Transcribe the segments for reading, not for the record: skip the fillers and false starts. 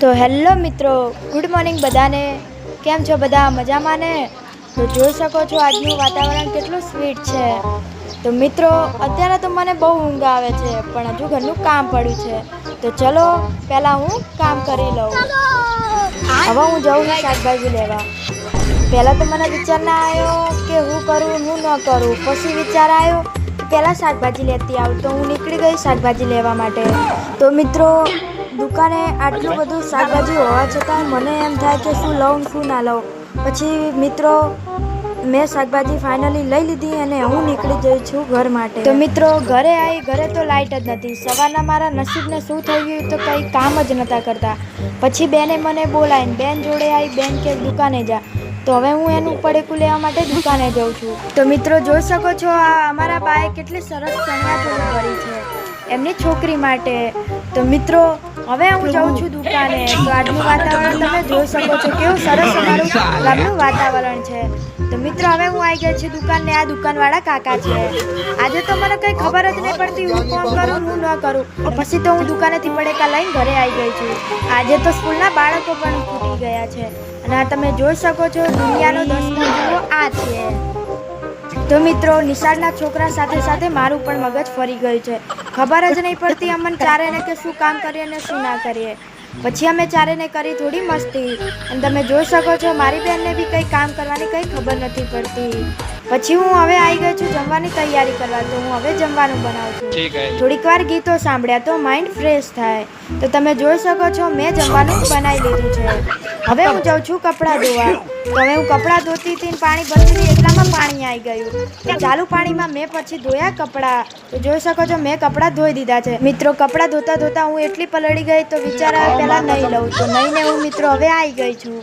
તો હેલો મિત્રો, good morning બધાને. કેમ છો બધા? મજામાં ને? તો જોઈ શકો છો આજનું વાતાવરણ કેટલું સ્વીટ છે. તો મિત્રો, અત્યારે તો મને બહુ ઊંઘ આવે છે, પણ હજુ ઘરનું કામ પડ્યું છે. તો ચલો પહેલાં હું કામ કરી લઉં. હવે હું જાઉં છું શાકભાજી લેવા. પહેલાં તો મને વિચાર ના આવ્યો કે હું કરું હું ન કરું. પછી વિચાર આવ્યો પહેલાં શાકભાજી લેતી આવું. તો હું નીકળી ગઈ શાકભાજી લેવા માટે. તો મિત્રો, દુકાને આટલું બધું શાકભાજી હોવા છતાં મને એમ થાય કે શું લઉં શું ના લઉં. પછી મિત્રો, મેં શાકભાજી ફાઇનલી લઈ લીધી અને હું નીકળી જઈ છું ઘર માટે. તો મિત્રો, ઘરે તો લાઇટ જ નથી. સવારના મારા નસીબને શું થઈ ગયું તો કંઈ કામ જ નહોતા કરતા. પછી બેને મને બોલાવીને બેન જોડે આવી. બેન કે દુકાને જા. તો હવે હું એનું પડેકું લેવા માટે દુકાને જાઉં છું. તો મિત્રો, જોઈ શકો છો આ અમારા બાએ કેટલી સરસ ચણિયાચોળી કરી છે એમની છોકરી માટે. તો મિત્રો, હવે હું જાઉં છું દુકાને. તો આજનું વાતાવરણ તમે જોઈ શકો છો કેવું સરસ અમારું ગામનું વાતાવરણ છે. તો મિત્રો, હવે હું આવી ગઈ છું દુકાનને. આ દુકાનવાળા કાકા છે. આજે તો મને કંઈ ખબર જ નહીં પડતી હું કોણ કરું હું ન કરું. પછી તો હું દુકાનેથી પડેકા લઈને ઘરે આવી ગઈ છું. આજે તો સ્કૂલના બાળકો પણ છૂટી ગયા છે. અને આ તમે જોઈ શકો છો દુનિયાનો 10મો જુઓ આ છે. તો મિત્રો, નિશાળના છોકરા સાથે સાથે મારું પણ મગજ ફરી ગયું છે. ખબર જ નહીં પડતી અમને ચારેને કે શું કામ કરીએ અને શું ના કરીએ. પછી અમે ચારેને કરી થોડી મસ્તી. અને તમે જોઈ શકો છો મારી બહેનને બી કંઈ કામ કરવાની કંઈ ખબર નથી પડતી. પછી હું હવે આવી ગઈ છું જમવાની તૈયારી કરવા. તો હું હવે જમવાનું બનાવું છું. થોડીક વાર ગીતો સાંભળ્યા તો માઇન્ડ ફ્રેશ થાય. તો તમે જોઈ શકો છો મેં જમવાનું બનાવી લીધું છે. હવે હું જાઉં છું કપડાં ધોવા. તો હવે હું કપડાં ધોતી હતી પાણી ભરતી હતી એટલામાં પાણી આવી ગયું. તો ચાલુ પાણીમાં મેં પછી ધોયા કપડાં. તો જોઈ શકો છો મેં કપડાં ધોઈ દીધા છે. મિત્રો, કપડાં ધોતા ધોતા હું એટલી પલળી ગઈ તો વિચાર આવ્યો પહેલાં નહીં લઉં. તો નહીંને હું મિત્રો હવે આવી ગઈ છું.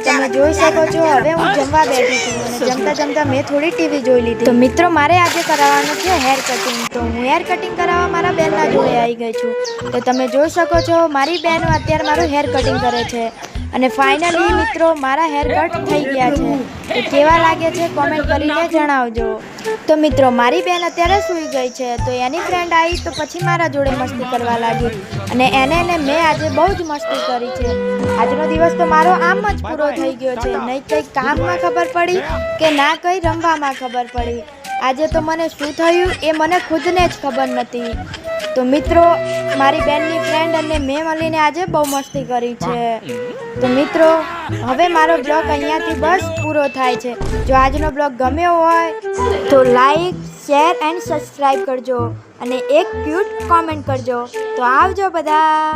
તમે જોઈ શકો છો હવે હું જમવા બેઠી છું. અને જમતા જમતા મેં થોડી ટીવી જોઈ લીધી. તો મિત્રો, મારે આજે કરાવવાનું છે હેર કટિંગ. તો હું હેર કટિંગ કરાવવા મારા બેનના જોડે આવી ગઈ છું. તો તમે જોઈ શકો છો મારી બહેનો અત્યારે મારું હેર કટિંગ કરે છે. અને ફાઇનલી મિત્રો, મારા હેર કટ થઈ ગયા છે. તો કેવા લાગે છે કોમેન્ટ કરીને જણાવજો. તો મિત્રો, મારી બેન અત્યારે સૂઈ ગઈ છે. તો એની ફ્રેન્ડ આવી તો પછી મારા જોડે મસ્તી કરવા લાગી. અને એને મેં આજે બહુ જ મસ્તી કરી છે. આજનો દિવસ તો મારો આમ જ પૂરો થઈ ગયો છે. નહીં કંઈ કામમાં ખબર પડી કે ના કંઈ રમવામાં ખબર પડી. આજે તો મને શું થયું એ મને ખુદને જ ખબર નથી. તો મિત્રો, મારી બેનની ફ્રેન્ડ અને મેં મળીને આજે બહુ મસ્તી કરી છે. તો મિત્રો, હવે મારો બ્લોગ અહીંયાથી બસ પૂરો થાય છે. જો આજનો બ્લોગ ગમ્યો હોય તો લાઈક, શેર એન્ડ સબસ્ક્રાઈબ કરજો. અને એક ક્યુટ કોમેન્ટ કરજો. તો આવજો બધા.